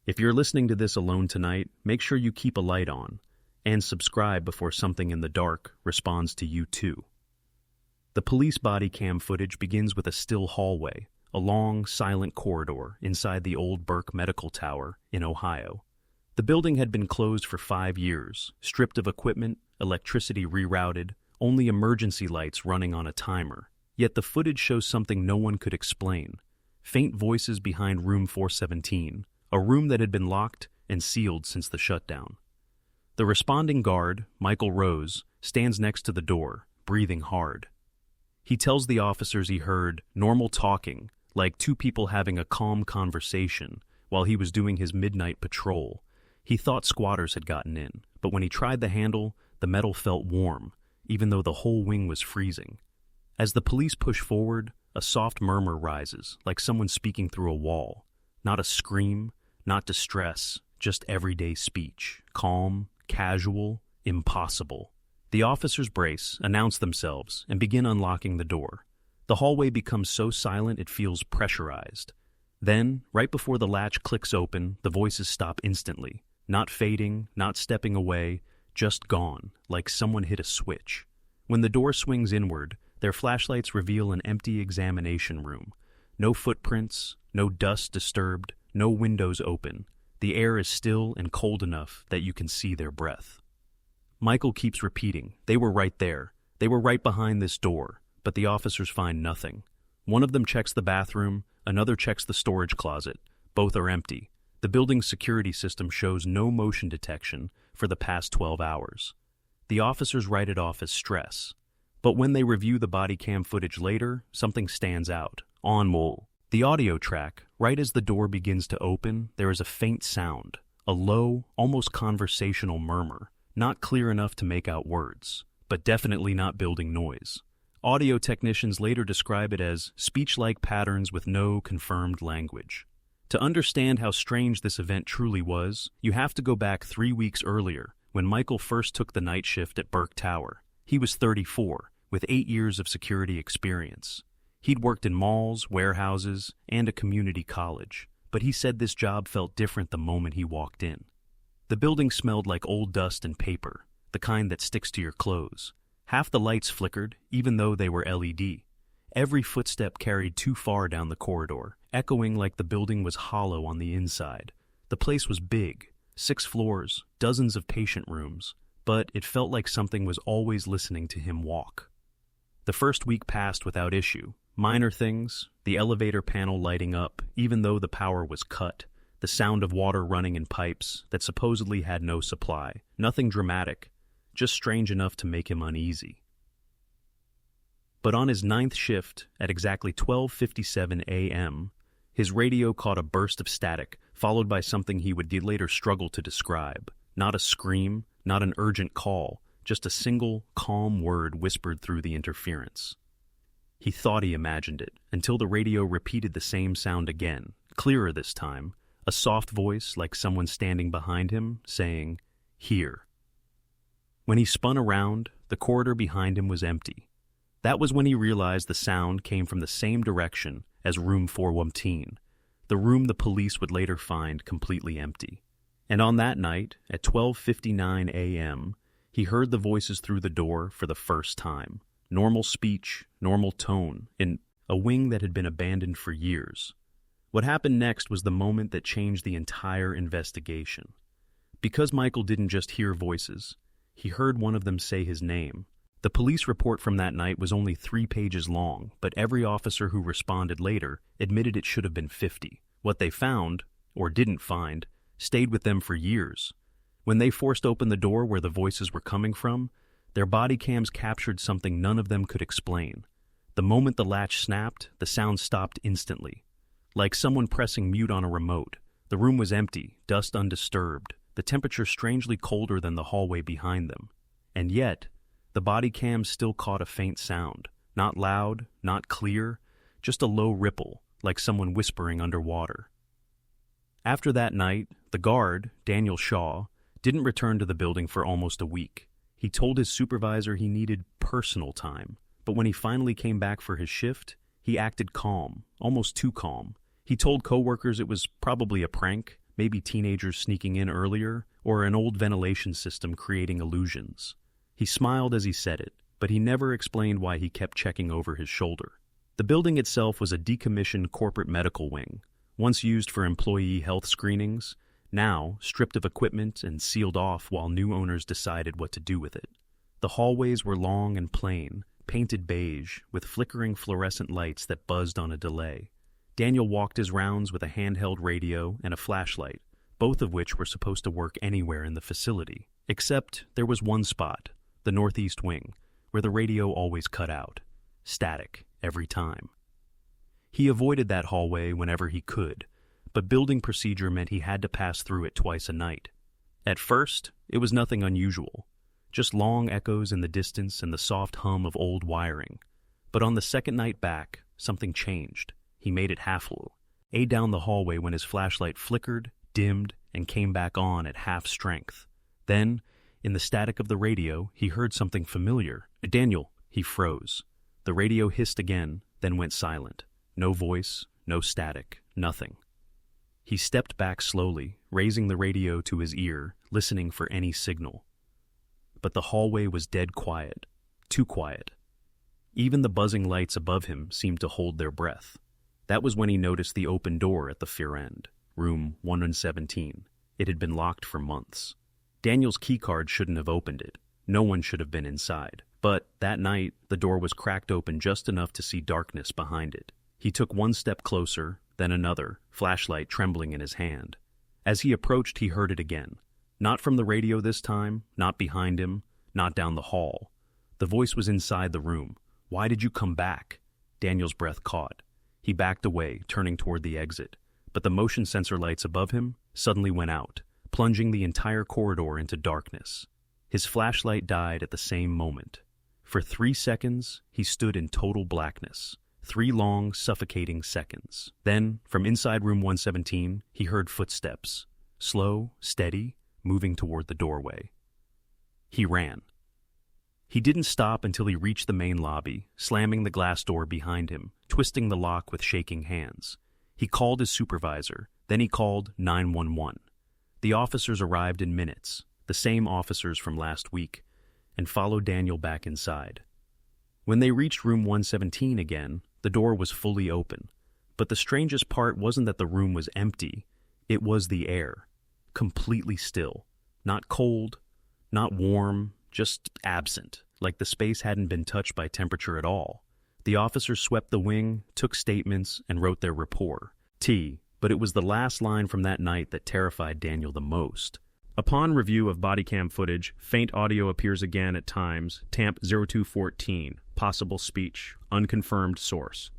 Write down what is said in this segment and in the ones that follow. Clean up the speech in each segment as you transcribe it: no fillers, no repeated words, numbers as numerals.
If you're listening to this alone tonight, make sure you keep a light on and subscribe before something in the dark responds to you too. The police body cam footage begins with a still hallway, a long, silent corridor inside the old Burke Medical Tower in Ohio. The building had been closed for 5 years, stripped of equipment, electricity rerouted, only emergency lights running on a timer. Yet the footage shows something no one could explain. Faint voices behind room 417, a room that had been locked and sealed since the shutdown. The responding guard, Michael Rose, stands next to the door, breathing hard. He tells the officers he heard normal talking, like two people having a calm conversation, while he was doing his midnight patrol. He thought squatters had gotten in, but when he tried the handle, the metal felt warm, even though the whole wing was freezing. As the police push forward, a soft murmur rises, like someone speaking through a wall. Not a scream, not distress, just everyday speech. Calm, casual, impossible. The officers brace, announce themselves, and begin unlocking the door. The hallway becomes so silent it feels pressurized. Then, right before the latch clicks open, the voices stop instantly. Not fading, not stepping away, just gone, like someone hit a switch. When the door swings inward, their flashlights reveal an empty examination room. No footprints, no dust disturbed, no windows open. The air is still and cold enough that you can see their breath. Michael keeps repeating, they were right there. They were right behind this door, but the officers find nothing. One of them checks the bathroom, another checks the storage closet. Both are empty. The building's security system shows no motion detection for the past 12 hours. The officers write it off as stress. But when they review the body cam footage later, something stands out. The audio track, right as the door begins to open, there is a faint sound, a low, almost conversational murmur, not clear enough to make out words, but definitely not building noise. Audio technicians later describe it as speech-like patterns with no confirmed language. To understand how strange this event truly was, you have to go back 3 weeks earlier, when Michael first took the night shift at Burke Tower. He was 34, with 8 years of security experience. He'd worked in malls, warehouses, and a community college, but he said this job felt different the moment he walked in. The building smelled like old dust and paper, the kind that sticks to your clothes. Half the lights flickered, even though they were LED. Every footstep carried too far down the corridor, echoing like the building was hollow on the inside. The place was big, 6 floors, dozens of patient rooms, but it felt like something was always listening to him walk. The first week passed without issue. Minor things, the elevator panel lighting up, even though the power was cut, the sound of water running in pipes that supposedly had no supply. Nothing dramatic, just strange enough to make him uneasy. But on his 9th shift, at exactly 12:57 a.m., his radio caught a burst of static, followed by something he would later struggle to describe. Not a scream, not an urgent call, just a single, calm word whispered through the interference. He thought he imagined it, until the radio repeated the same sound again, clearer this time, a soft voice like someone standing behind him, saying, "Here." When he spun around, the corridor behind him was empty. That was when he realized the sound came from the same direction as room 417, the room the police would later find completely empty. And on that night, at 12:59 a.m., he heard the voices through the door for the first time. Normal speech, normal tone, in a wing that had been abandoned for years. What happened next was the moment that changed the entire investigation. Because Michael didn't just hear voices, he heard one of them say his name. The police report from that night was only 3 pages long, but every officer who responded later admitted it should have been 50. What they found, or didn't find, stayed with them for years. When they forced open the door where the voices were coming from, their body cams captured something none of them could explain. The moment the latch snapped, the sound stopped instantly. Like someone pressing mute on a remote. The room was empty, dust undisturbed, the temperature strangely colder than the hallway behind them. And yet, the body cams still caught a faint sound. Not loud, not clear, just a low ripple, like someone whispering underwater. After that night, the guard, Daniel Shaw, didn't return to the building for almost a week. He told his supervisor he needed personal time, but when he finally came back for his shift, he acted calm, almost too calm. He told coworkers it was probably a prank, maybe teenagers sneaking in earlier, or an old ventilation system creating illusions. He smiled as he said it, but he never explained why he kept checking over his shoulder. The building itself was a decommissioned corporate medical wing, once used for employee health screenings, now stripped of equipment and sealed off while new owners decided what to do with it. The hallways were long and plain, painted beige, with flickering fluorescent lights that buzzed on a delay. Daniel walked his rounds with a handheld radio and a flashlight, both of which were supposed to work anywhere in the facility. Except there was one spot, the northeast wing, where the radio always cut out. Static, every time. He avoided that hallway whenever he could, but building procedure meant he had to pass through it twice a night. At first, it was nothing unusual, just long echoes in the distance and the soft hum of old wiring. But on the second night back, something changed. He made it halfway down the hallway when his flashlight flickered, dimmed, and came back on at half strength. Then, in the static of the radio, he heard something familiar. "Daniel," he froze. The radio hissed again, then went silent. No voice, no static, nothing. He stepped back slowly, raising the radio to his ear, listening for any signal. But the hallway was dead quiet, too quiet. Even the buzzing lights above him seemed to hold their breath. That was when he noticed the open door at the far end, room 117. It had been locked for months. Daniel's keycard shouldn't have opened it. No one should have been inside. But that night, the door was cracked open just enough to see darkness behind it. He took one step closer, then another, flashlight trembling in his hand. As he approached, he heard it again. Not from the radio this time, not behind him, not down the hall. The voice was inside the room. "Why did you come back?" Daniel's breath caught. He backed away, turning toward the exit. But the motion sensor lights above him suddenly went out, plunging the entire corridor into darkness. His flashlight died at the same moment. For 3 seconds, he stood in total blackness. 3 long, suffocating seconds. Then, from inside room 117, he heard footsteps. Slow, steady, moving toward the doorway. He ran. He didn't stop until he reached the main lobby, slamming the glass door behind him, twisting the lock with shaking hands. He called his supervisor, then he called 911. The officers arrived in minutes, the same officers from last week, and followed Daniel back inside. When they reached room 117 again, the door was fully open. But the strangest part wasn't that the room was empty, it was the air. Completely still. Not cold, not warm, just absent, like the space hadn't been touched by temperature at all. The officers swept the wing, took statements, and wrote their rapport. But it was the last line from that night that terrified Daniel the most. Upon review of body cam footage, faint audio appears again at times, tamp 0214, possible speech, unconfirmed source.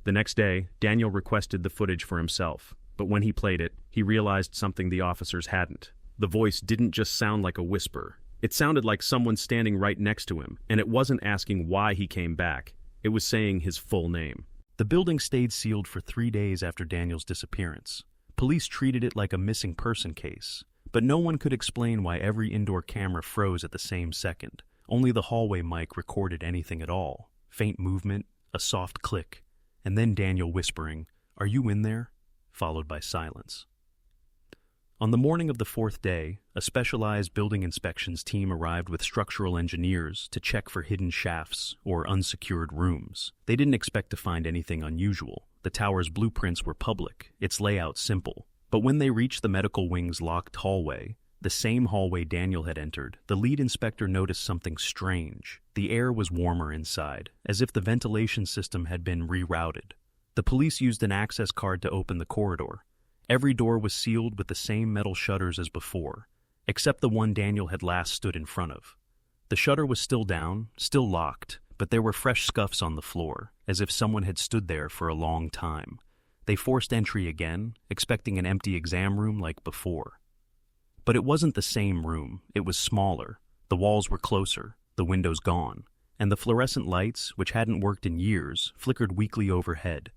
The next day, Daniel requested the footage for himself, but when he played it, he realized something the officers hadn't. The voice didn't just sound like a whisper. It sounded like someone standing right next to him, and it wasn't asking why he came back. It was saying his full name. The building stayed sealed for 3 days after Daniel's disappearance. Police treated it like a missing person case, but no one could explain why every indoor camera froze at the same second. Only the hallway mic recorded anything at all. Faint movement, a soft click, and then Daniel whispering, "Are you in there?" followed by silence. On the morning of the 4th day, a specialized building inspections team arrived with structural engineers to check for hidden shafts or unsecured rooms. They didn't expect to find anything unusual. The tower's blueprints were public, its layout simple. But when they reached the medical wing's locked hallway, the same hallway Daniel had entered, the lead inspector noticed something strange. The air was warmer inside, as if the ventilation system had been rerouted. The police used an access card to open the corridor. Every door was sealed with the same metal shutters as before, except the one Daniel had last stood in front of. The shutter was still down, still locked, but there were fresh scuffs on the floor, as if someone had stood there for a long time. They forced entry again, expecting an empty exam room like before. But it wasn't the same room. It was smaller. The walls were closer, the windows gone, and the fluorescent lights, which hadn't worked in years, flickered weakly overhead.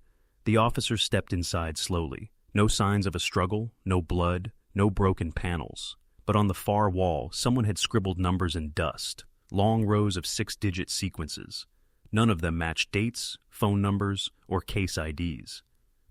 The officers stepped inside slowly. No signs of a struggle, no blood, no broken panels. But on the far wall, someone had scribbled numbers in dust, long rows of 6-digit sequences. None of them matched dates, phone numbers, or case IDs.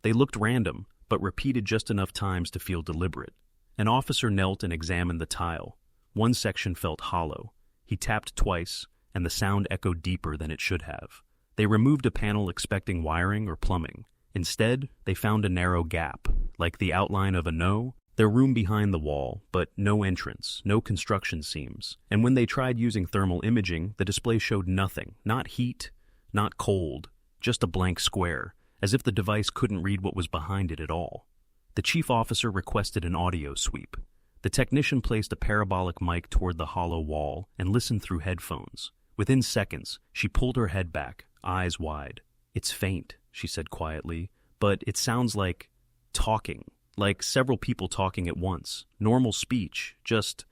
They looked random, but repeated just enough times to feel deliberate. An officer knelt and examined the tile. One section felt hollow. He tapped twice, and the sound echoed deeper than it should have. They removed a panel expecting wiring or plumbing. Instead, they found a narrow gap, like the outline of a no. Their room behind the wall, but no entrance, no construction seams. And when they tried using thermal imaging, the display showed nothing. Not heat, not cold, just a blank square, as if the device couldn't read what was behind it at all. The chief officer requested an audio sweep. The technician placed a parabolic mic toward the hollow wall and listened through headphones. Within seconds, she pulled her head back, eyes wide. "It's faint," she said quietly, "but it sounds like talking. Like several people talking at once. Normal speech, just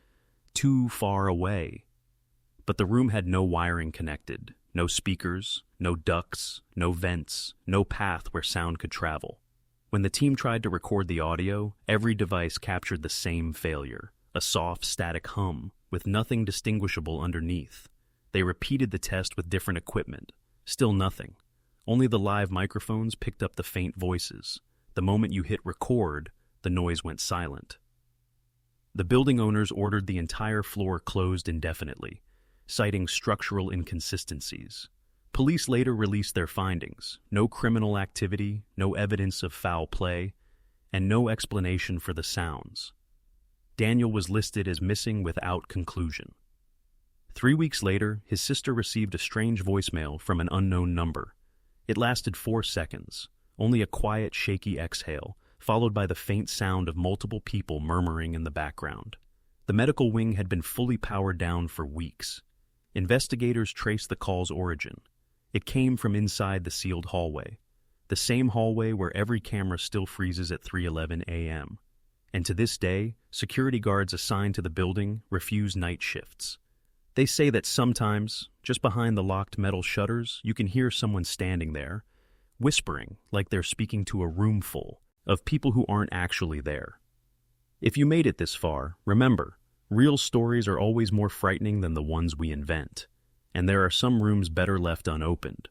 too far away." But the room had no wiring connected, no speakers, no ducts, no vents, no path where sound could travel. When the team tried to record the audio, every device captured the same failure, a soft, static hum, with nothing distinguishable underneath. They repeated the test with different equipment. Still nothing. Only the live microphones picked up the faint voices. The moment you hit record, the noise went silent. The building owners ordered the entire floor closed indefinitely, citing structural inconsistencies. Police later released their findings: no criminal activity, no evidence of foul play, and no explanation for the sounds. Daniel was listed as missing without conclusion. 3 weeks later, his sister received a strange voicemail from an unknown number. It lasted 4 seconds, only a quiet, shaky exhale, followed by the faint sound of multiple people murmuring in the background. The medical wing had been fully powered down for weeks. Investigators traced the call's origin. It came from inside the sealed hallway, the same hallway where every camera still freezes at 3:11 a.m. And to this day, security guards assigned to the building refuse night shifts. They say that sometimes, just behind the locked metal shutters, you can hear someone standing there, whispering like they're speaking to a room full of people who aren't actually there. If you made it this far, remember, real stories are always more frightening than the ones we invent, and there are some rooms better left unopened.